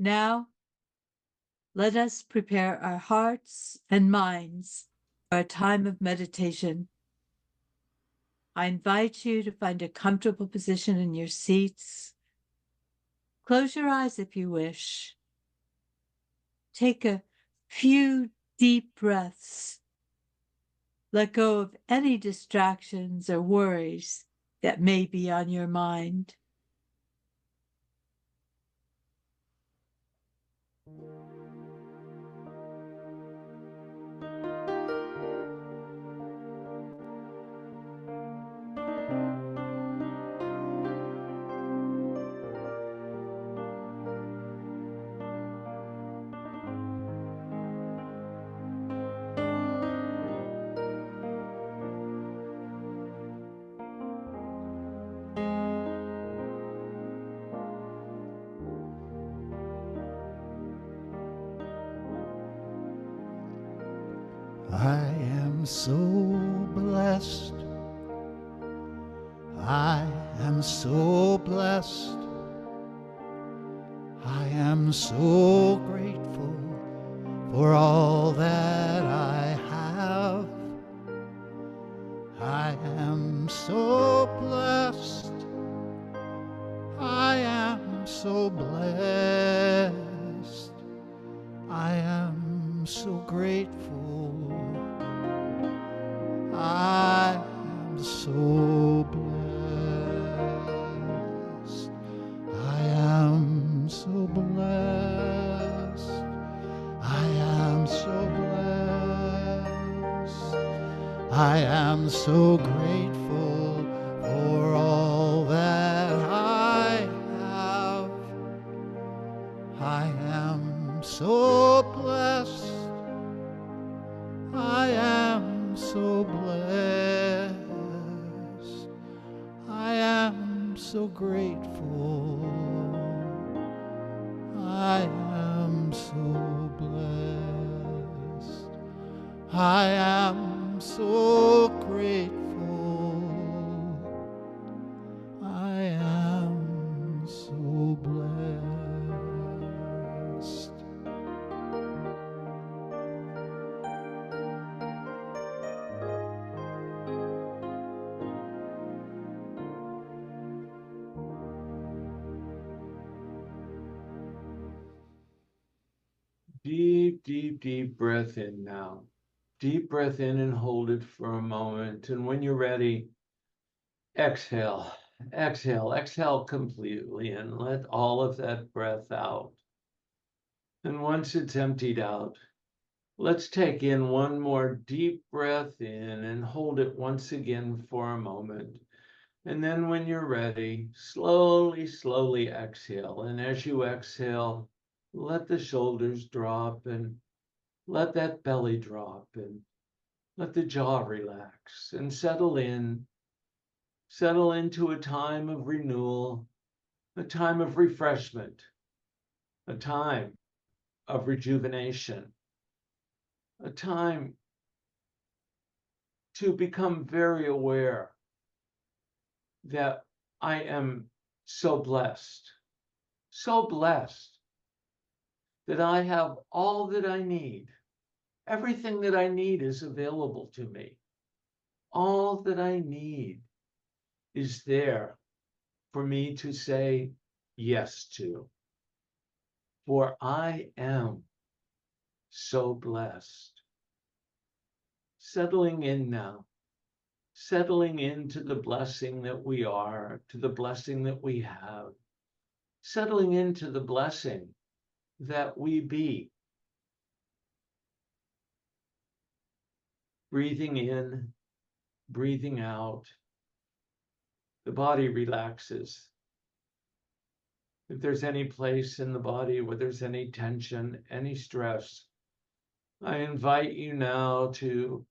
Now, let us prepare our hearts and minds for a time of meditation. I invite you to find a comfortable position in your seats. Close your eyes if you wish. Take a few deep breaths. Let go of any distractions or worries that may be on your mind. I am so blessed. I am so blessed. I am so grateful for all that I have. I am so blessed. I am so blessed. I am so grateful. I am so blessed. I am so blessed. I am so blessed. I am so grateful for all that I have. I am so blessed. I am so blessed. I am so grateful. I am so blessed. I am so grateful. I am so blessed. Deep, deep, deep breath in now. Deep breath in and hold it for a moment. And when you're ready, exhale, exhale, exhale completely and let all of that breath out. And once it's emptied out, let's take in one more deep breath in and hold it once again for a moment. And then when you're ready, slowly, slowly exhale. And as you exhale, let the shoulders drop and let that belly drop and let the jaw relax and settle in. Settle into a time of renewal, a time of refreshment, a time of rejuvenation, a time to become very aware that I am so blessed that I have all that I need. Everything that I need is available to me. All that I need is there for me to say yes to. For I am so blessed. Settling in now, settling into the blessing that we are, to the blessing that we have, settling into the blessing that we be. Breathing in, breathing out, the body relaxes. If there's any place in the body where there's any tension, any stress, I invite you now to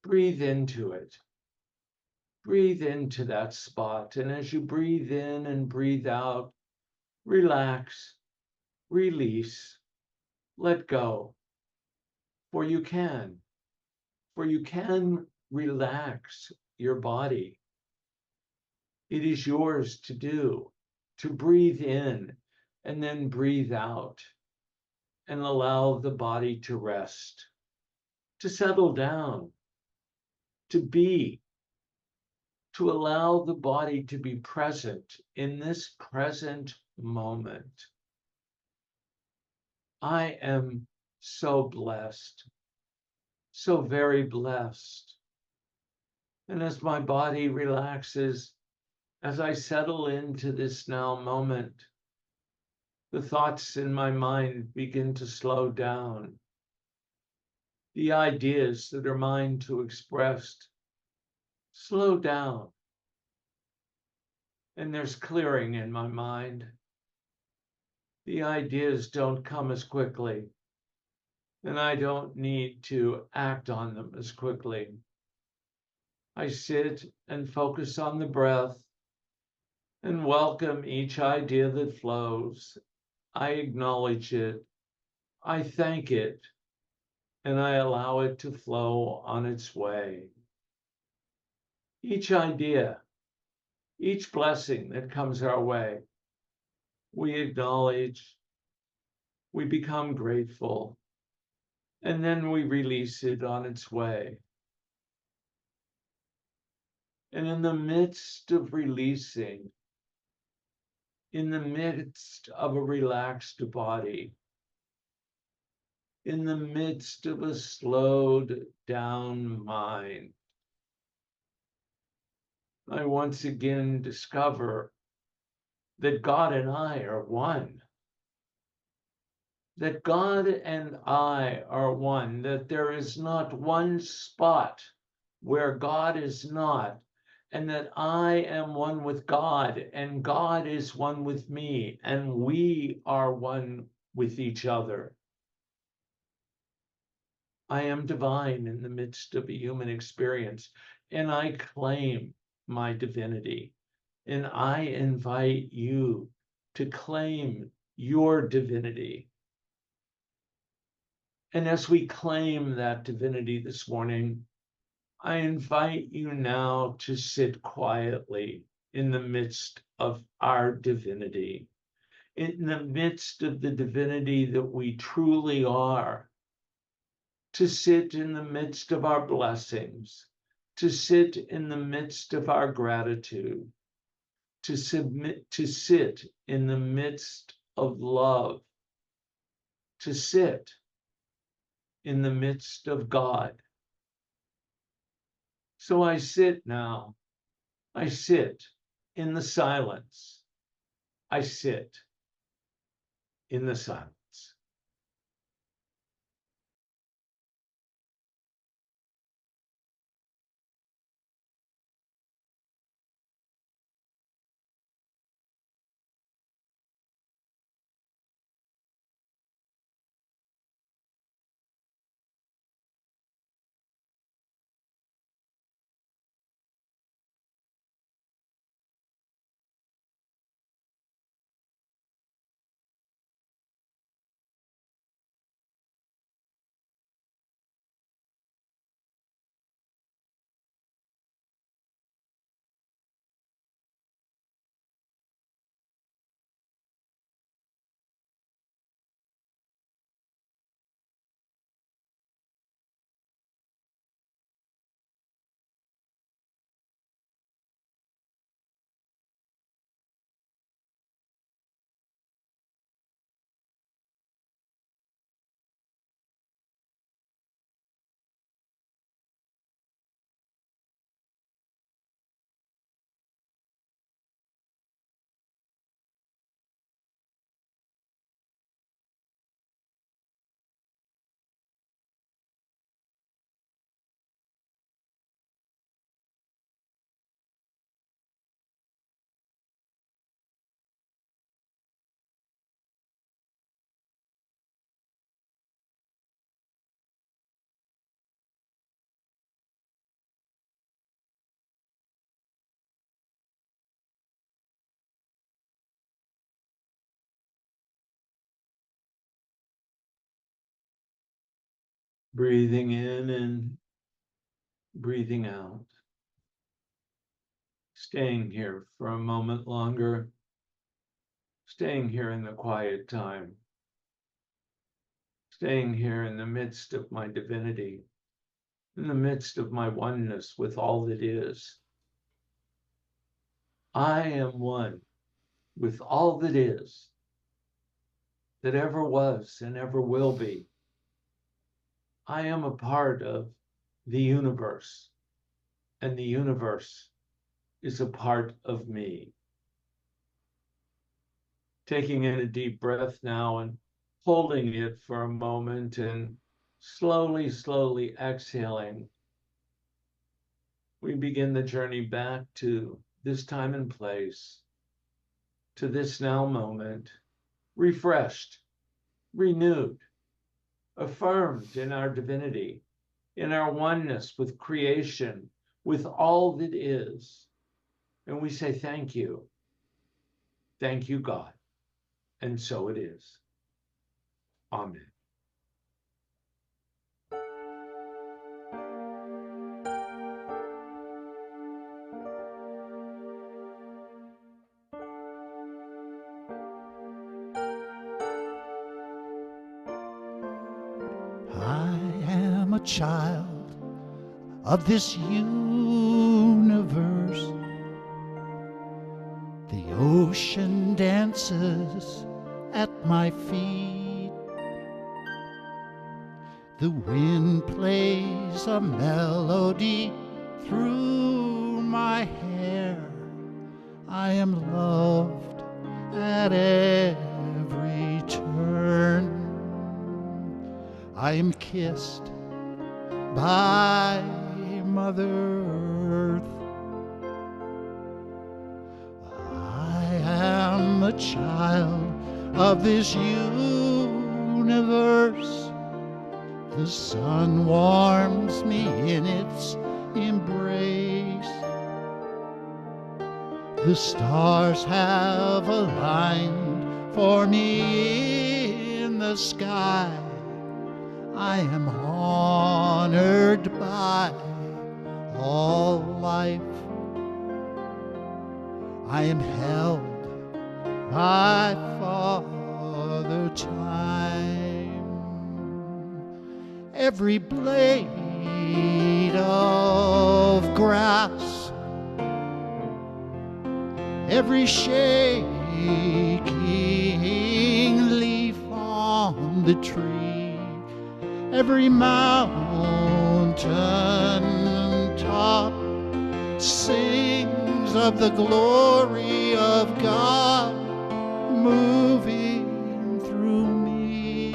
breathe into it. Breathe into that spot. And as you breathe in and breathe out, relax, release, let go. For you can relax your body. It is yours to do, to breathe in and then breathe out. and allow the body to rest, to settle down, to be, to allow the body to be present in this present moment. I am so blessed, so very blessed. And as my body relaxes, as I settle into this now moment, the thoughts in my mind begin to slow down. The ideas that are mine to express slow down. And there's clearing in my mind. The ideas don't come as quickly, and I don't need to act on them as quickly. I sit and focus on the breath and welcome each idea that flows. I acknowledge it, I thank it, and I allow it to flow on its way. Each idea, each blessing that comes our way, we acknowledge, we become grateful, and then we release it on its way. And in the midst of releasing, in the midst of a relaxed body, in the midst of a slowed down mind, I once again discover that God and I are one. That God and I are one, that there is not one spot where God is not, and that I am one with God, and God is one with me, and we are one with each other. I am divine in the midst of a human experience, and I claim my divinity. And I invite you to claim your divinity. And as we claim that divinity this morning, I invite you now to sit quietly in the midst of our divinity, in the midst of the divinity that we truly are, to sit in the midst of our blessings, to sit in the midst of our gratitude, to sit in the midst of love, to sit in the midst of God. So I sit now. I sit in the silence. I sit in the silence. Breathing in and breathing out. Staying here for a moment longer. Staying here in the quiet time. staying here in the midst of my divinity, in the midst of my oneness with all that is. I am one with all that is, that ever was and ever will be. I am a part of the universe, and the universe is a part of me. Taking in a deep breath now and holding it for a moment and slowly, slowly exhaling, we begin the journey back to this time and place, to this now moment, refreshed, renewed, affirmed in our divinity, in our oneness with creation, with all that is. And we say, thank you. Thank you, God. And so it is. Amen. I am a child of this universe. The ocean dances at my feet. The wind plays a melody through my hair. I am loved at every turn. I am kissed by Mother Earth. I am a child of this universe. The sun warms me in its embrace. The stars have aligned for me in the sky. I am honored by all life. I am held by Father Time. Every blade of grass, every shaking leaf on the tree, every mountain top sings of the glory of God moving through me.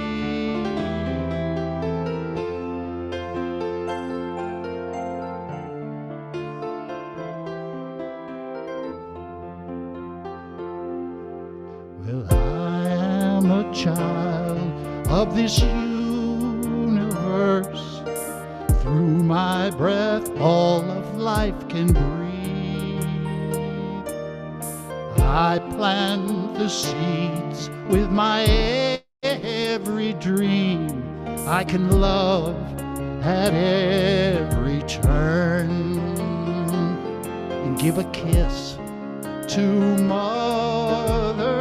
Well, I am a child of this universe. Through my breath, all of life can breathe. I plant the seeds with my every dream. I can love at every turn and give a kiss to Mother.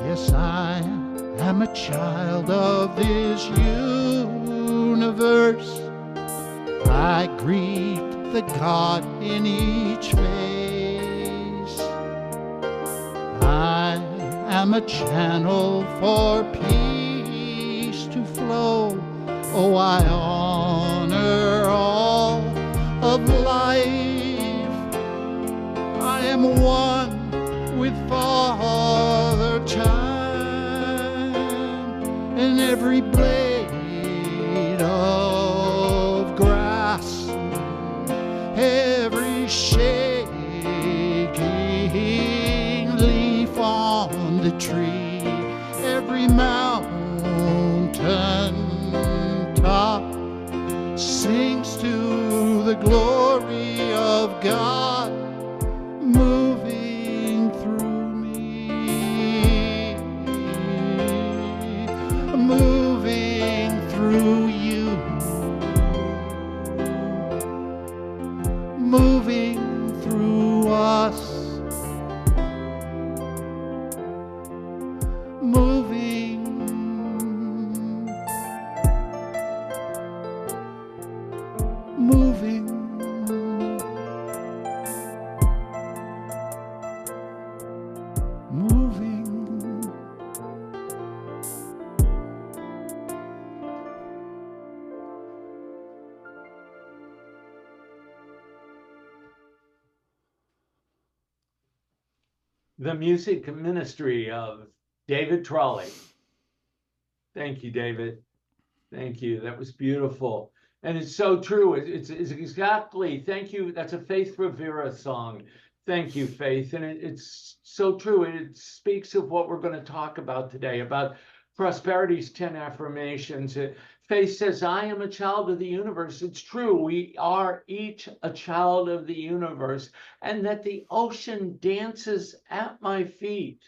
Yes, I am a child of this universe. I greet the God in each face. I am a channel for peace to flow. Oh, I honor all of life. I am one with Father Time, and every blade of grass, every shaking leaf on the tree, every mountain top sings to the glory of God moving through me, moving through you, moving through us, moving the music ministry of David Trolley. Thank you, David. Thank you. That was beautiful. And it's so true. It's exactly, thank you. That's a Faith Rivera song. Thank you, Faith. And it's so true. It speaks of what we're going to talk about today, about Prosperity's 10 affirmations. Faith says, I am a child of the universe. It's true. We are each a child of the universe, and that the ocean dances at my feet.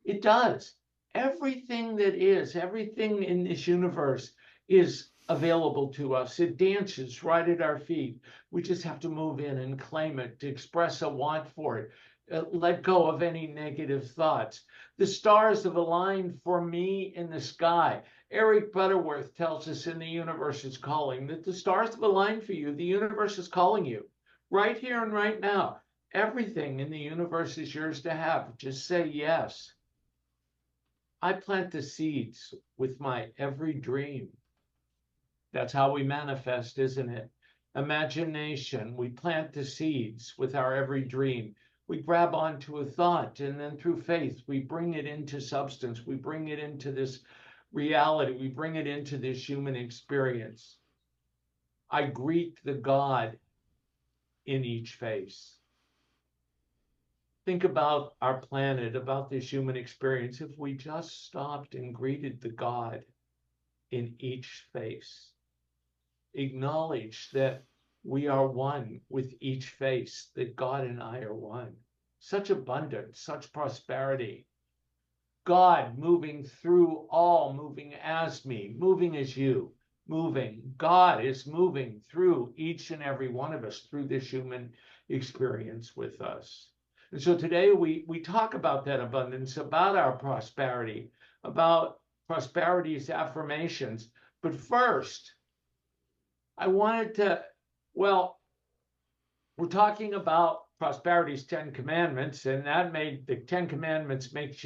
It does. Everything that is, everything in this universe is available to us. It dances right at our feet. We just have to move in and claim it, to express a want for it. Let go of any negative thoughts. The stars have aligned for me in the sky. Eric Butterworth tells us in The Universe is Calling that the stars have aligned for you. The universe is calling you right here and right now. Everything in the universe is yours to have. Just say yes. I plant the seeds with my every dream. That's how we manifest, isn't it? Imagination, we plant the seeds with our every dream. We grab onto a thought, and then through faith, we bring it into substance. We bring it into this reality. We bring it into this human experience. I greet the God in each face. Think about our planet, about this human experience. If we just stopped and greeted the God in each face, acknowledge that we are one with each face, that God and I are one. Such abundance, such prosperity. God moving through all, moving as me, moving as you, moving. God is moving through each and every one of us, through this human experience with us. And so today we talk about that abundance, about our prosperity, about prosperity's affirmations. But first, I wanted to, well, we're talking about prosperity's 10 commandments, and that made the 10 commandments makes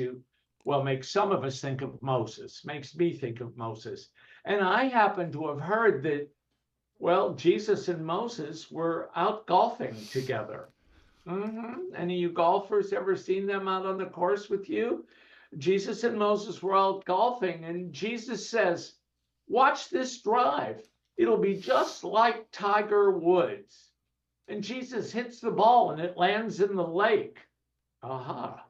some of us think of Moses, makes me think of Moses. And I happen to have heard that, well, Jesus and Moses were out golfing together. Any of you golfers ever seen them out on the course with you? Jesus and Moses were out golfing, and Jesus says, watch this drive. It'll be just like Tiger Woods. And Jesus hits the ball and it lands in the lake. Aha.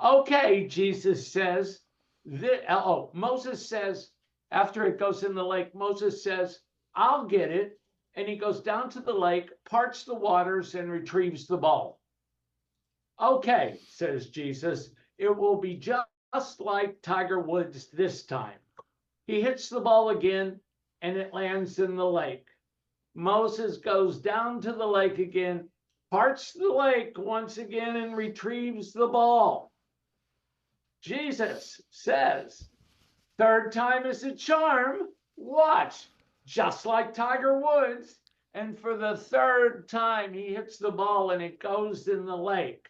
Okay, Jesus says. Moses says, after it goes in the lake, Moses says, I'll get it. And he goes down to the lake, parts the waters, and retrieves the ball. Okay, says Jesus, it will be just like Tiger Woods this time. He hits the ball again, and it lands in the lake. Moses goes down to the lake again, parts the lake once again, and retrieves the ball. Jesus says, third time is a charm. Watch, just like Tiger Woods. And for the third time, he hits the ball and it goes in the lake.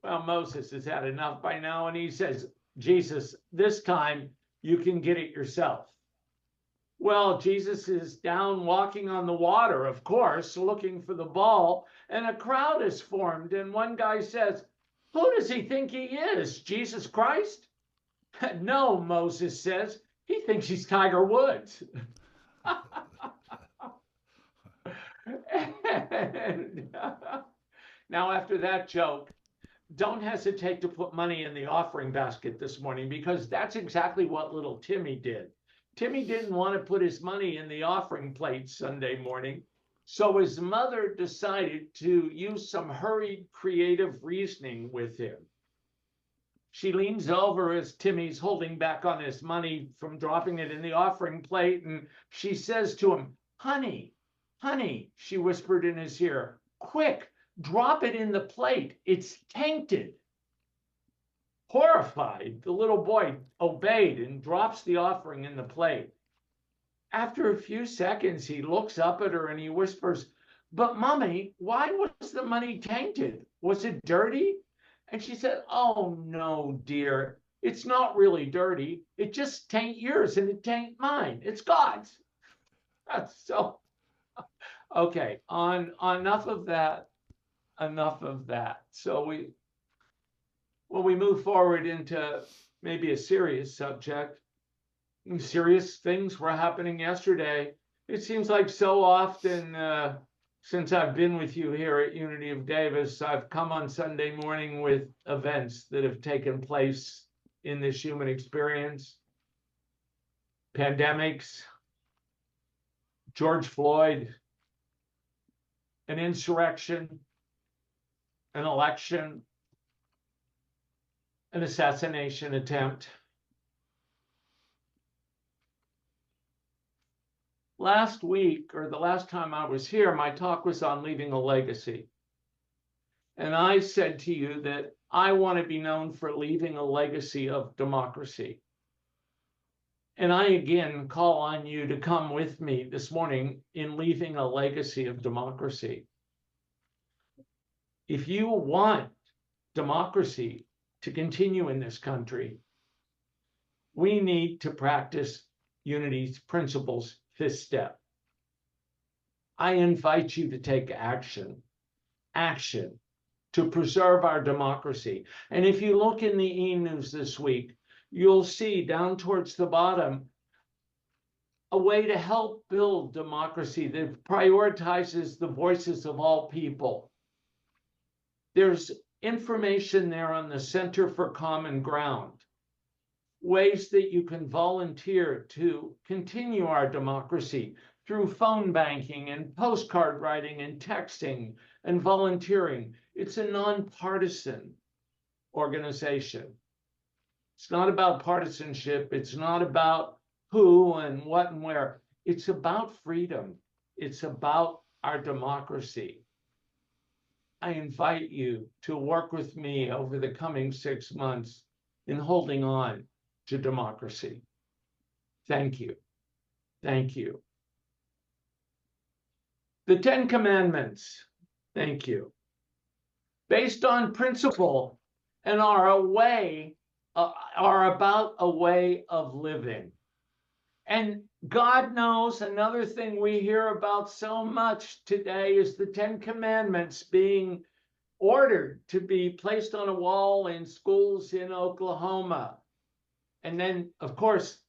Well, Moses has had enough by now, and he says, Jesus, this time you can get it yourself. Well, Jesus is down walking on the water, of course, looking for the ball, and a crowd is formed. And one guy says, who does he think he is, Jesus Christ? No, Moses says, he thinks he's Tiger Woods. Now, after that joke, don't hesitate to put money in the offering basket this morning, because that's exactly what little Timmy did. Timmy didn't want to put his money in the offering plate Sunday morning, so his mother decided to use some hurried, creative reasoning with him. She leans over as Timmy's holding back on his money from dropping it in the offering plate, and she says to him, honey, she whispered in his ear, quick, drop it in the plate. It's tainted. Horrified, the little boy obeyed and drops the offering in the plate. After a few seconds, he looks up at her and he whispers, but Mommy, why was the money tainted? Was it dirty? And she said, oh no, dear, it's not really dirty. It just tain't yours and it tain't mine. It's God's. So, okay, enough of that. So Well, we move forward into maybe a serious subject. Serious things were happening yesterday. It seems like so often since I've been with you here at Unity of Davis, I've come on Sunday morning with events that have taken place in this human experience. Pandemics, George Floyd, an insurrection, an election, an assassination attempt. Last week, or the last time I was here, my talk was on leaving a legacy. And I said to you that I want to be known for leaving a legacy of democracy. And I again call on you to come with me this morning in leaving a legacy of democracy. If you want democracy to continue in this country, we need to practice Unity's principles, fifth step. I invite you to take action to preserve our democracy. And if you look in the e-news this week, you'll see down towards the bottom a way to help build democracy that prioritizes the voices of all people. There's information there on the Center for Common Ground, ways that you can volunteer to continue our democracy through phone banking and postcard writing and texting and volunteering. It's a nonpartisan organization. It's not about partisanship. It's not about who and what and where. It's about freedom. It's about our democracy. I invite you to work with me over the coming 6 months in holding on to democracy. Thank you. Thank you. The Ten Commandments, thank you, based on principle and are about a way of living. And God knows another thing we hear about so much today is the Ten Commandments being ordered to be placed on a wall in schools in Oklahoma. And then, of course,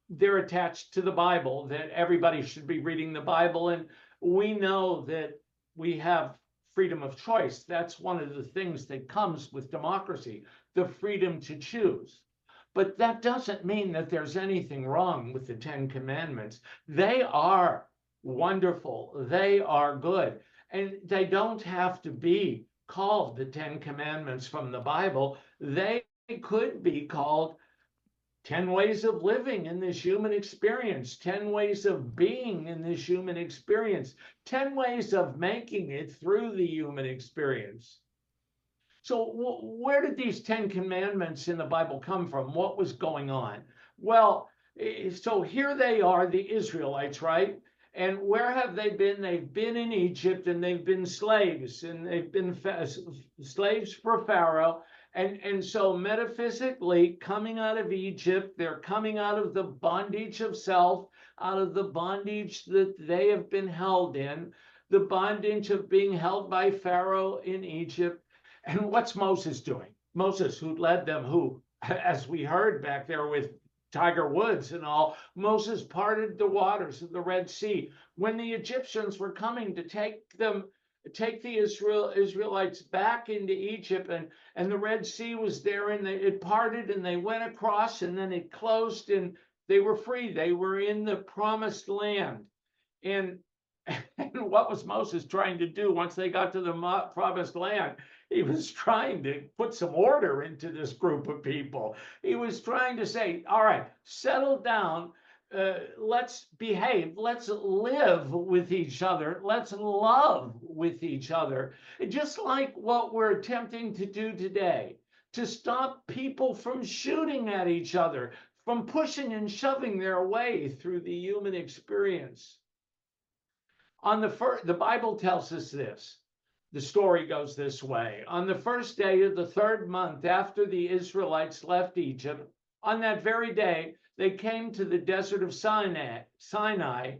they're attached to the Bible, that everybody should be reading the Bible. And we know that we have freedom of choice. That's one of the things that comes with democracy, the freedom to choose. But that doesn't mean that there's anything wrong with the Ten Commandments. They are wonderful. They are good. And they don't have to be called the Ten Commandments from the Bible. They could be called 10 ways of living in this human experience, 10 ways of being in this human experience, 10 ways of making it through the human experience. So where did these 10 commandments in the Bible come from? What was going on? Well, so here they are, the Israelites, right? And where have they been? They've been in Egypt and they've been slaves, and they've been slaves for Pharaoh. And so metaphysically, coming out of Egypt, they're coming out of the bondage of self, out of the bondage that they have been held in, the bondage of being held by Pharaoh in Egypt. And what's Moses doing? Moses, who led them, who, as we heard back there with Tiger Woods and all, Moses parted the waters of the Red Sea. When the Egyptians were coming to take the Israelites back into Egypt, and the Red Sea was there, and it parted, and they went across, and then it closed, and they were free. They were in the promised land. And what was Moses trying to do once they got to the promised land? He was trying to put some order into this group of people. He was trying to say, all right, settle down. Let's behave. Let's live with each other. Let's love with each other. Just like what we're attempting to do today, to stop people from shooting at each other, from pushing and shoving their way through the human experience. The Bible tells us this. The story goes this way. On the first day of the third month after the Israelites left Egypt, on that very day, they came to the desert of Sinai,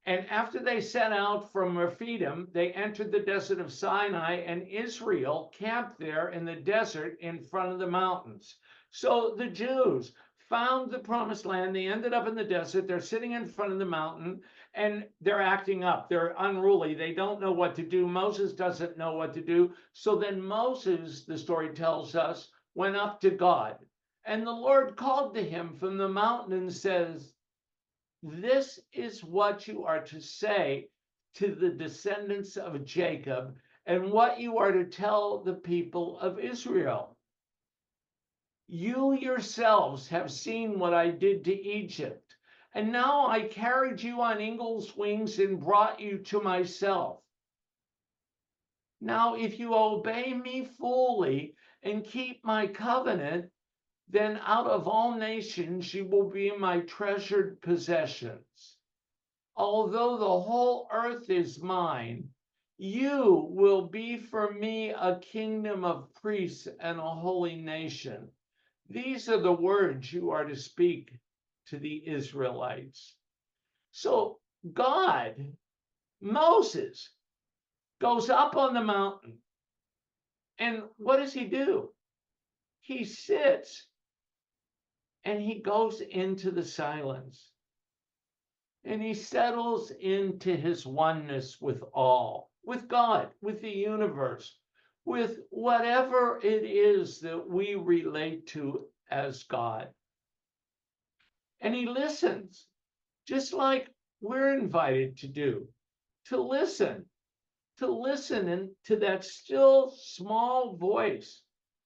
And after they set out from Rephidim, they entered the desert of Sinai, and Israel camped there in the desert in front of the mountains. So the Jews found the promised land. They ended up in the desert. They're sitting in front of the mountain and they're acting up. They're unruly. They don't know what to do. Moses doesn't know what to do. So then Moses, the story tells us, went up to God. And the Lord called to him from the mountain and says, "This is what you are to say to the descendants of Jacob, and what you are to tell the people of Israel. You yourselves have seen what I did to Egypt, and now I carried you on eagle's wings and brought you to myself. Now, if you obey me fully and keep my covenant, then out of all nations you will be my treasured possessions. Although the whole earth is mine, you will be for me a kingdom of priests and a holy nation. These are the words you are to speak to the Israelites." So God, Moses, goes up on the mountain. And what does he do? He sits and he goes into the silence. And he settles into his oneness with all, with God, with the universe, with whatever it is that we relate to as God. And he listens, just like we're invited to do, to listen and to that still small voice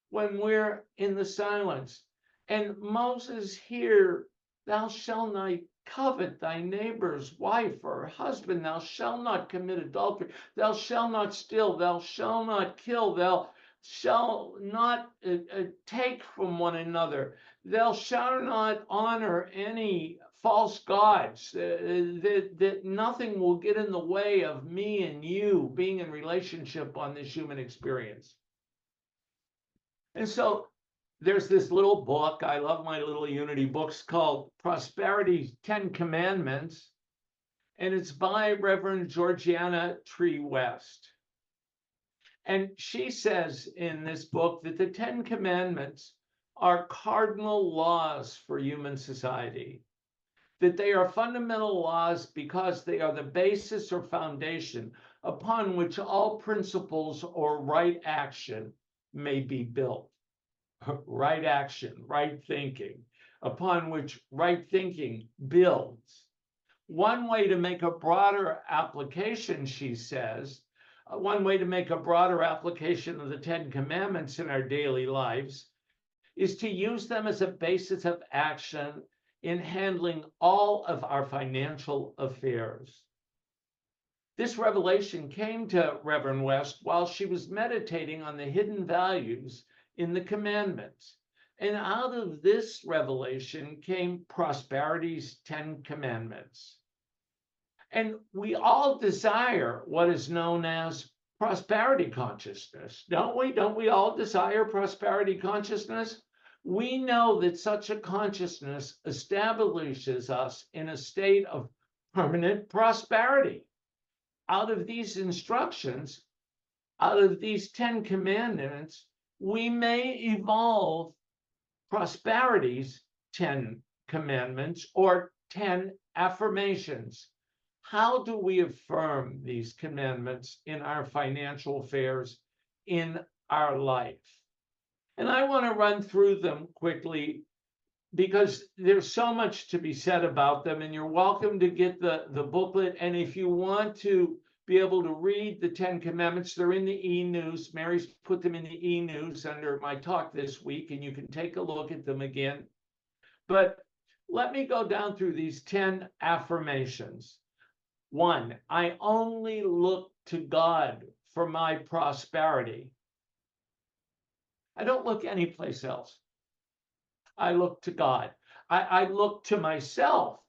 when we're in the silence. And Moses here, "Thou shalt not covet thy neighbor's wife or husband, thou shalt not commit adultery, thou shalt not steal, thou shalt not kill, thou shalt not take from one another, thou shalt not honor any false gods, that nothing will get in the way of me and you being in relationship on this human experience." And so there's this little book. I love my little Unity books called Prosperity's 10 Commandments. And it's by Reverend Georgiana Tree West. And she says in this book that the 10 Commandments are cardinal laws for human society, that they are fundamental laws because they are the basis or foundation upon which all principles or right action may be built. Right action, right thinking, upon which right thinking builds. One way to make a broader application, she says, one way to make a broader application of the 10 Commandments in our daily lives is to use them as a basis of action in handling all of our financial affairs. This revelation came to Reverend West while she was meditating on the hidden values in the commandments. And out of this revelation came Prosperity's 10 Commandments. And we all desire what is known as prosperity consciousness, don't we? Don't we all desire prosperity consciousness? We know that such a consciousness establishes us in a state of permanent prosperity. Out of these instructions, out of these 10 commandments, we may evolve prosperity's 10 commandments or 10 affirmations. How do we affirm these commandments in our financial affairs in our life? And I want to run through them quickly because there's so much to be said about them, and you're welcome to get the booklet. And if you want to be able to read the 10 Commandments, they're in the e-news. Mary's put them in the e-news under my talk this week, and you can take a look at them again. But let me go down through these 10 affirmations. 1, I only look to God for my prosperity. I don't look anyplace else. I look to God. I look to myself.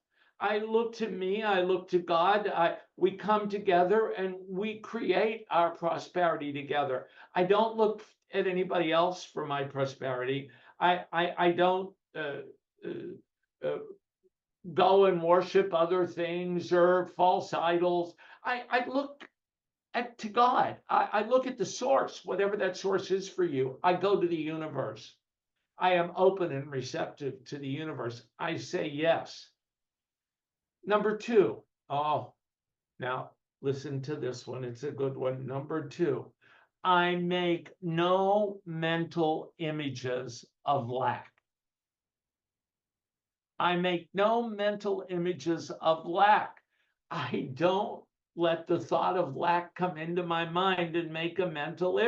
I look to me. I look to God. We come together and we create our prosperity together. I don't look at anybody else for my prosperity. I don't go and worship other things or false idols. I look to God. I look at the source, whatever that source is for you. I go to the universe. I am open and receptive to the universe. I say yes. Number two, now listen to this one. It's a good one. Number two, I make no mental images of lack. I make no mental images of lack. I don't let the thought of lack come into my mind and make a mental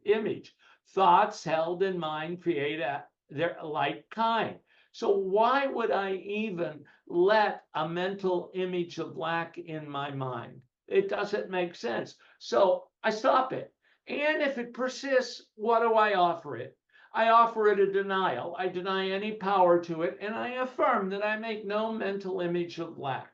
image. Thoughts held in mind create their like kind. So why would I even let a mental image of lack in my mind? It doesn't make sense. So I stop it. And if it persists, what do I offer it? I offer it a denial. I deny any power to it, and I affirm that I make no mental image of lack.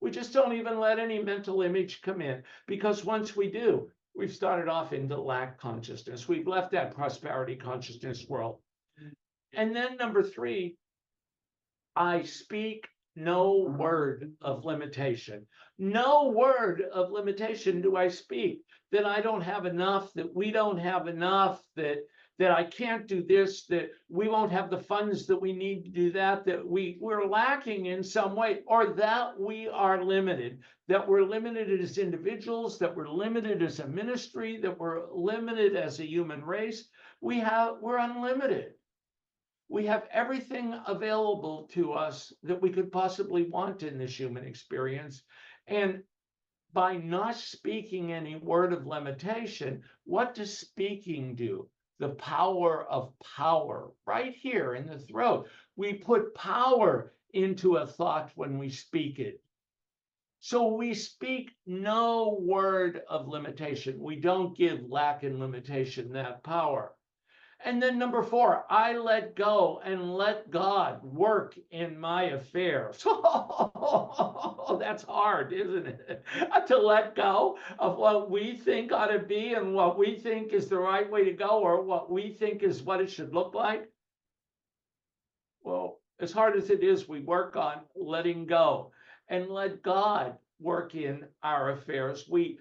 We just don't even let any mental image come in, because once we do, we've started off into lack consciousness. We've left that prosperity consciousness world. And then number three, I speak no word of limitation. No word of limitation do I speak that I don't have enough, that we don't have enough, that I can't do this, that we won't have the funds that we need to do that, that we're lacking in some way, or that we are limited, that we're limited as individuals, that we're limited as a ministry, that we're limited as a human race. We're unlimited. We have everything available to us that we could possibly want in this human experience. And by not speaking any word of limitation, what does speaking do? The power of power, right here in the throat. We put power into a thought when we speak it. So we speak no word of limitation. We don't give lack and limitation that power. And then number four, I let go and let God work in my affairs. Oh, that's hard, isn't it? To let go of what we think ought to be and what we think is the right way to go, or what we think is what it should look like. Well, as hard as it is, we work on letting go and let God work in our affairs. We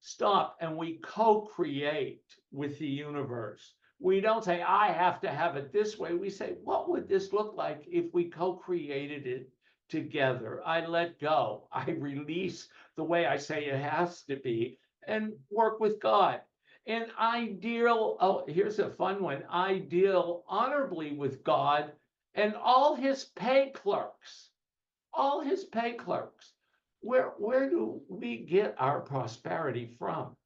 stop and we co-create with the universe. We don't say, I have to have it this way. We say, what would this look like if we co-created it together? I let go. I release the way I say it has to be and work with God. And I deal, here's a fun one. I deal honorably with God and all his pay clerks. All his pay clerks. Where do we get our prosperity from?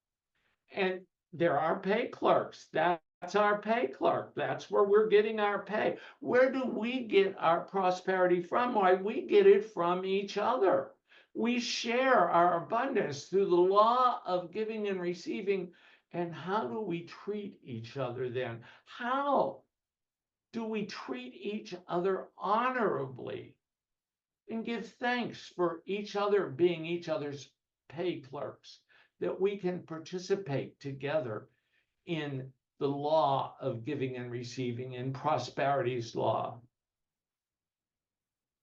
And there are pay clerks. That's our pay clerk. That's where we're getting our pay. Where do we get our prosperity from? Why, we get it from each other. We share our abundance through the law of giving and receiving. And how do we treat each other then? How do we treat each other honorably and give thanks for each other being each other's pay clerks, that we can participate together in the law of giving and receiving, in prosperity's law?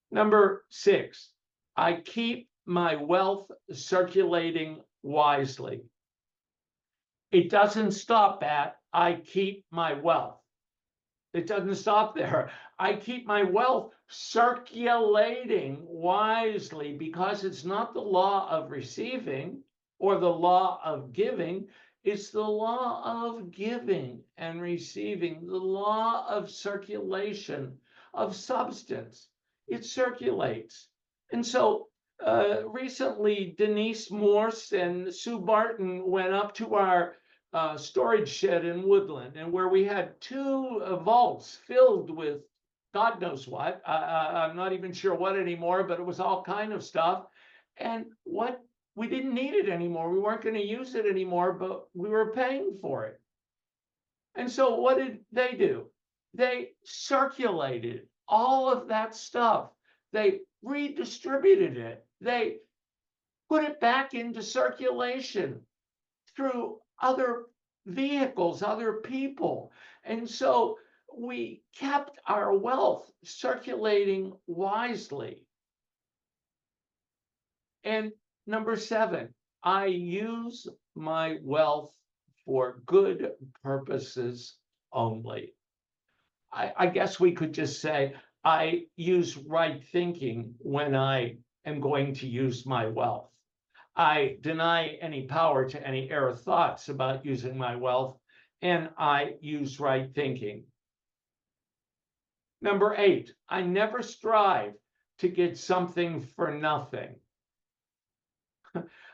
Number six, I keep my wealth circulating wisely. It doesn't stop at, I keep my wealth. It doesn't stop there. I keep my wealth circulating wisely, because it's not the law of receiving or the law of giving. It's the law of giving and receiving, the law of circulation of substance. It circulates. And so recently, Denise Morse and Sue Barton went up to our storage shed in Woodland, and where we had two vaults filled with God knows what. I'm not even sure what anymore, but it was all kind of stuff. And what we didn't need it anymore. We weren't going to use it anymore, but we were paying for it. And so what did they do? They circulated all of that stuff. They redistributed it. They put it back into circulation through other vehicles, other people. And so we kept our wealth circulating wisely. And number 7, I use my wealth for good purposes only. I guess we could just say I use right thinking when I am going to use my wealth. I deny any power to any error thoughts about using my wealth, and I use right thinking. Number 8, I never strive to get something for nothing.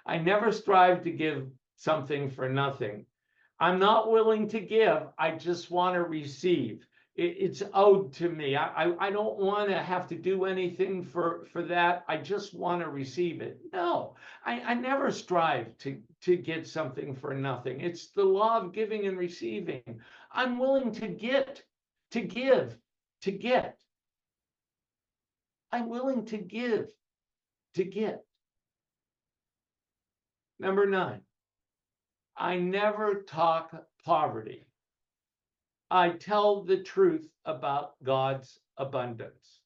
I never strive to give something for nothing. I'm not willing to give. I just want to receive. It's owed to me. I don't want to have to do anything for that. I just want to receive it. No, I never strive to get something for nothing. It's the law of giving and receiving. I'm willing to get, to give, to get. I'm willing to give, to get. Number 9, I never talk poverty. I tell the truth about God's abundance.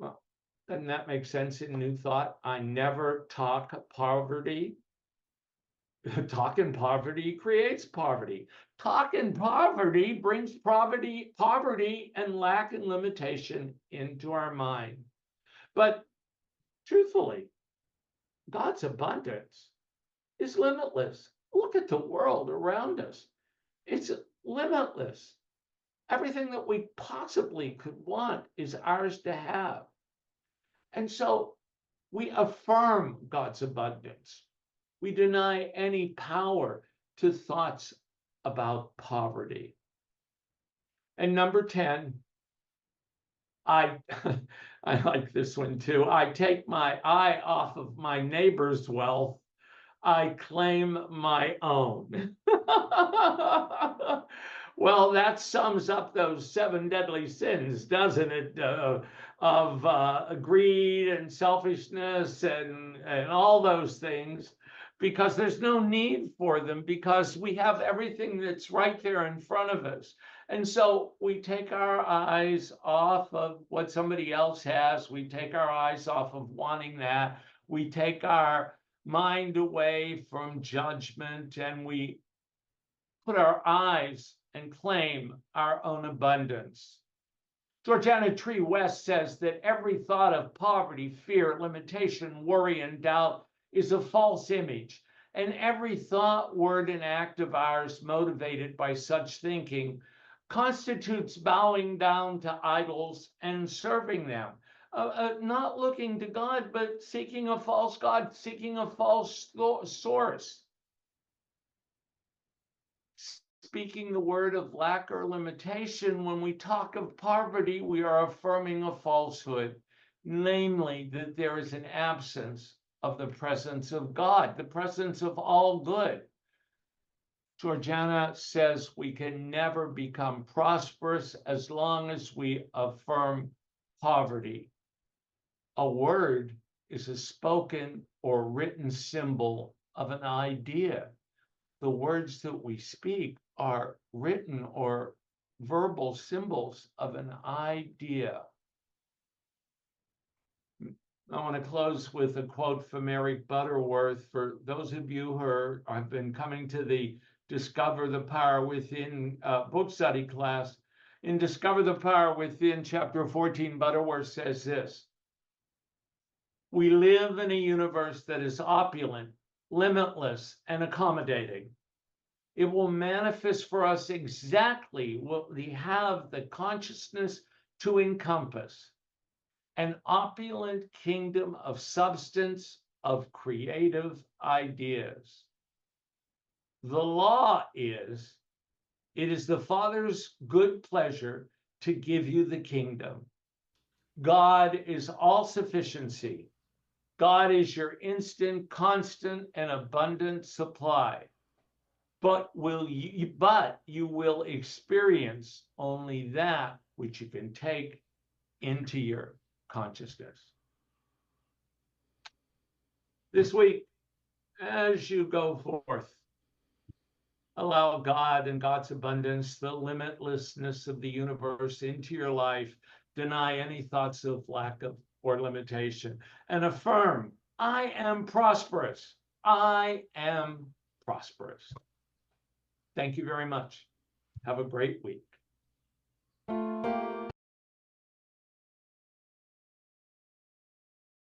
Well, doesn't that make sense in New Thought? I never talk poverty. Talking poverty creates poverty. Talking poverty brings poverty and lack and limitation into our mind. But truthfully, God's abundance is limitless. Look at the world around us. It's limitless. Everything that we possibly could want is ours to have. And so we affirm God's abundance. We deny any power to thoughts about poverty. And number 10, I like this one too. I take my eye off of my neighbor's wealth. I claim my own. Well, that sums up those 7 deadly sins, doesn't it? Of greed and selfishness and all those things, because there's no need for them, because we have everything that's right there in front of us. And so we take our eyes off of what somebody else has. We take our eyes off of wanting that. We take our mind away from judgment, and we put our eyes and claim our own abundance. Georgiana Tree West says that every thought of poverty, fear, limitation, worry, and doubt is a false image. And every thought, word, and act of ours motivated by such thinking constitutes bowing down to idols and serving them. Not looking to God, but seeking a false God, seeking a false source. Speaking the word of lack or limitation, when we talk of poverty, we are affirming a falsehood, namely that there is an absence of the presence of God, the presence of all good. Georgiana says we can never become prosperous as long as we affirm poverty. A word is a spoken or written symbol of an idea. The words that we speak are written or verbal symbols of an idea. I want to close with a quote from Eric Butterworth. For those of you who have been coming to the Discover the Power Within book study class, in Discover the Power Within, chapter 14, Butterworth says this: we live in a universe that is opulent, limitless, and accommodating. It will manifest for us exactly what we have the consciousness to encompass: an opulent kingdom of substance, of creative ideas. The law is, it is the Father's good pleasure to give you the kingdom. God is all sufficiency. God is your instant, constant, and abundant supply. But you will experience only that which you can take into your consciousness. This week, as you go forth, Allow God and God's abundance, the limitlessness of the universe into your life. Deny any thoughts of lack of or limitation, and affirm, I am prosperous. I am prosperous. Thank you very much. Have a great week.